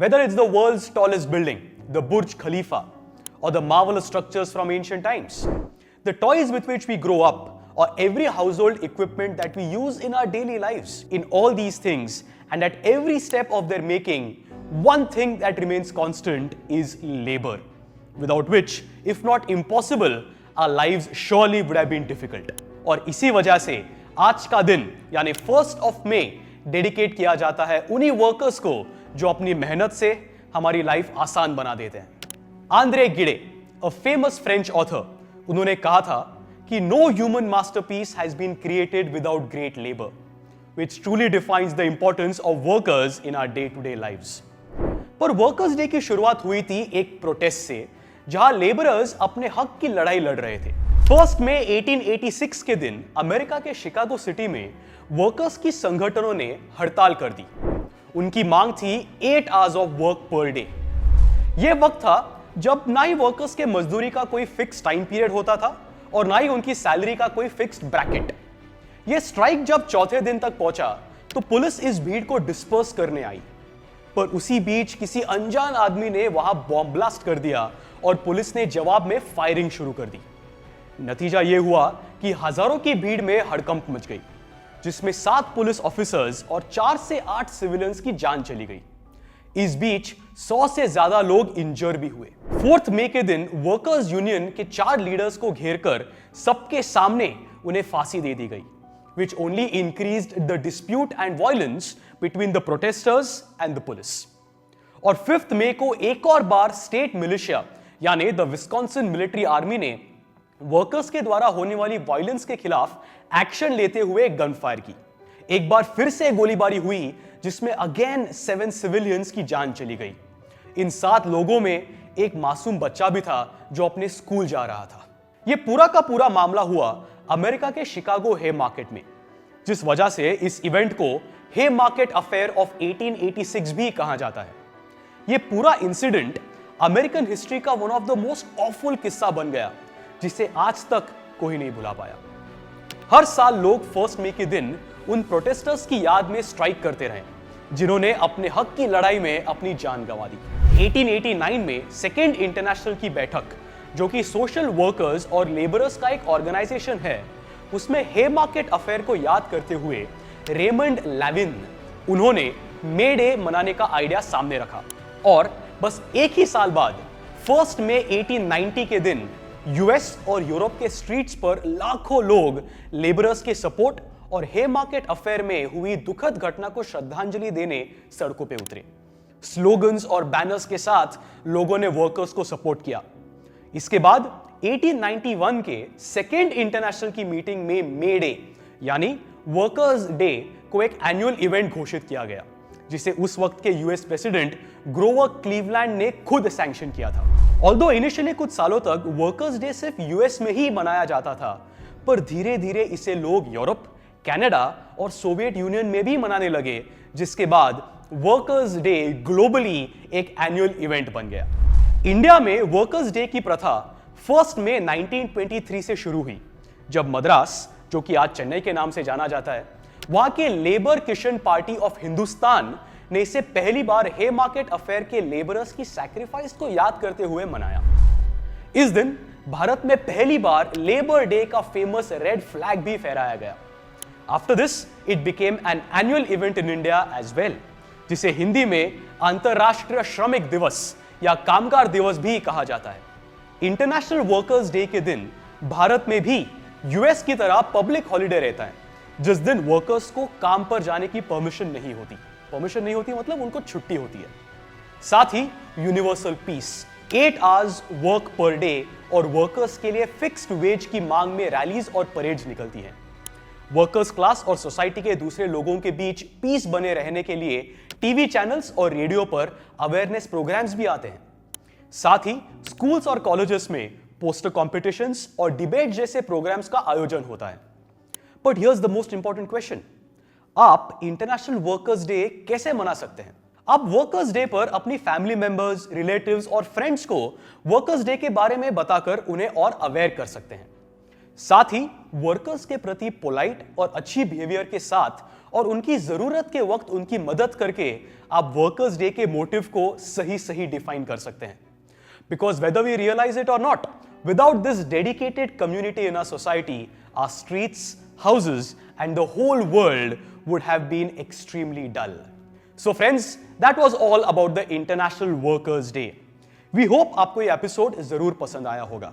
Whether it's the world's tallest building, the Burj Khalifa, or the marvelous structures from ancient times, the toys with which we grow up, or every household equipment that we use in our daily lives, in all these things and at every step of their making, one thing that remains constant is labor, without which, if not impossible, our lives surely would have been difficult. और इसी वजह से आज का दिन यानी 1st of May dedicate किया जाता है उन्हीं वर्कर्स को जो अपनी मेहनत से हमारी लाइफ आसान बना देते हैं। Andre Gide, a famous French author, उन्होंने कहा था कि no human masterpiece has been created without great labour, which truly defines the importance of workers in our day to day lives. पर वर्कर्स डे की शुरुआत हुई थी एक प्रोटेस्ट से, जहां लेबरर्स अपने हक की लड़ाई लड़ रहे थे। 1 मई 1886 के दिन अमेरिका के शिकागो सिटी में वर्कर्स की संगठनों ने हड़ताल कर दी। उनकी मांग थी 8 hours of work per day. यह वक्त था जब ना ही वर्कर्स के मजदूरी का कोई फिक्स टाइम पीरियड होता था और ना ही उनकी सैलरी का कोई फिक्स्ड ब्रैकेट। यह स्ट्राइक जब चौथे दिन तक पहुंचा तो पुलिस इस भीड़ को डिस्पर्स करने आई, पर उसी बीच किसी अनजान आदमी ने वहां बॉम्ब ब्लास्ट कर दिया और पुलिस ने जवाब में फायरिंग शुरू कर दी। नतीजा यह हुआ कि हजारों की भीड़ में हड़कंप मच गई, जिसमें 7 पुलिस ऑफिसर्स और 4 से 8 सिविलियंस की जान चली गई। इस बीच 100 से ज्यादा लोग इंजर भी हुए। 4 मई के दिन वर्कर्स यूनियन के 4 लीडर्स को घेरकर सबके सामने उन्हें फांसी दे दी गई, which only increased the dispute and violence between the protesters and the police. और 5 मई को एक और बार स्टेट मिलिशिया यानी द विस्कॉन्सिन मिलिट्री आर्मी ने वर्कर्स के द्वारा होने वाली वायलेंस के खिलाफ एक्शन लेते हुए गन फायर की। एक बार फिर से गोलीबारी हुई, जिसमें अगेन 7 सिविलियंस की जान चली गई। इन 7 लोगों में एक मासूम बच्चा भी था जो अपने स्कूल जा रहा था। यह पूरा का पूरा मामला हुआ अमेरिका के शिकागो हे मार्केट में, जिस वजह से इस इवेंट को हे मार्केट अफेयर ऑफ 1886 भी कहा जाता है। यह पूरा इंसिडेंट अमेरिकन हिस्ट्री का one of the most awful किस्सा बन गया, जिसे आज तक कोई नहीं भुला पाया। हर साल लोग 1 मई के दिन उन प्रोटेस्टर्स की याद में स्ट्राइक करते रहे, जिन्होंने अपने हक की लड़ाई में अपनी जान गंवा दी। 1889 में सेकेंड इंटरनेशनल की बैठक, जो कि सोशल वर्कर्स और लेबरर्स का एक ऑर्गेनाइजेशन है, उसमें हे मार्केट अफेयर को याद करते हुए रेमंड लेविन उन्होंने मे डे मनाने का आइडिया सामने रखा। और बस एक ही साल बाद 1 मई 1890 के दिन यूएस और यूरोप के स्ट्रीट्स पर लाखों लोग लेबरर्स के सपोर्ट और हे मार्केट अफेयर में हुई दुखद घटना को श्रद्धांजलि देने सड़कों पे उतरे। स्लोगन्स और बैनर्स के साथ लोगों ने वर्कर्स को सपोर्ट किया। इसके बाद 1891 के सेकेंड इंटरनेशनल की मीटिंग में मे डे यानी वर्कर्स डे को एक एनुअल इवेंट घोषित किया गया, जिसे उस वक्त के यूएस प्रेसिडेंट ग्रोवर क्लीवलैंड ने खुद सैंक्शन किया था। ऑल्दो इनिशियली कुछ सालों तक वर्कर्स डे सिर्फ यूएस में ही मनाया जाता था, पर धीरे धीरे इसे लोग यूरोप, कनाडा और सोवियत यूनियन में भी मनाने लगे, जिसके बाद वर्कर्स डे ग्लोबली एक एनुअल इवेंट बन गया। इंडिया में वर्कर्स डे की प्रथा 1 मई 1923 से शुरू हुई, जब मद्रास, जो कि आज चेन्नई के नाम से जाना जाता है, वहां के labour Kishan party of Hindustan ने इसे पहली बार हे मार्केट अफेयर के लेबरर्स की सैक्रिफाइस को याद करते हुए मनाया। इस दिन भारत में पहली बार लेबर डे का फेमस रेड फ्लैग भी फहराया गया। After this it became an annual event in India as well, जिसे हिंदी में अंतरराष्ट्रीय श्रमिक दिवस या कामगार दिवस भी कहा जाता है। इंटरनेशनल वर्कर्स डे के दिन भारत में भी यूएस की तरह पब्लिक हॉलिडे रहता है, जिस दिन वर्कर्स को काम पर जाने की परमिशन नहीं होती मतलब उनको छुट्टी होती है। साथ ही universal peace, 8 hours work per day और वर्कर्स के लिए फिक्स्ड वेज की मांग में रैलीज और परेड्स निकलती हैं। वर्कर्स क्लास और सोसाइटी के दूसरे लोगों के बीच पीस बने रहने के लिए टीवी चैनल्स और रेडियो पर अवेयरनेस प्रोग्राम्स भी आते हैं। साथ ही स्कूल्स और कॉलेजेस में पोस्टर कॉम्पिटिशन्स और डिबेट जैसे प्रोग्राम्स का आयोजन होता है। But here's the most important question, आप इंटरनेशनल वर्कर्स डे कैसे मना सकते हैं? आप वर्कर्स डे पर अपनी फैमिली मेंबर्स, रिलेटिव्स और फ्रेंड्स को वर्कर्स डे के बारे में बताकर उन्हें और अवेयर कर सकते हैं। साथ ही वर्कर्स के प्रति पोलाइट और अच्छी बिहेवियर के साथ और उनकी जरूरत के वक्त उनकी मदद करके आप वर्कर्स डे के मोटिव को सही डिफाइन कर सकते हैं। Because whether we realize it or not, without this dedicated community in our society, our streets, houses, and the whole world would have been extremely dull. So friends, that was all about the International Workers' Day. We hope आपको ये episode जरूर पसंद आया होगा,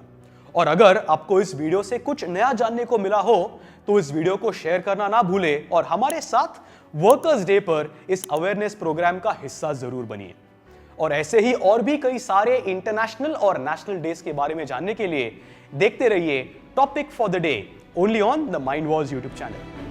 और अगर आपको इस वीडियो से कुछ नया जानने को मिला हो तो इस वीडियो को शेयर करना ना भूलें और हमारे साथ वर्कर्स डे पर इस अवेयरनेस प्रोग्राम का हिस्सा जरूर बनिए। और ऐसे ही और भी कई सारे इंटरनेशनल और नेशनल डेज के बारे में जानने के लिए देखते रहिए topic for the day only on the mind Wars YouTube channel.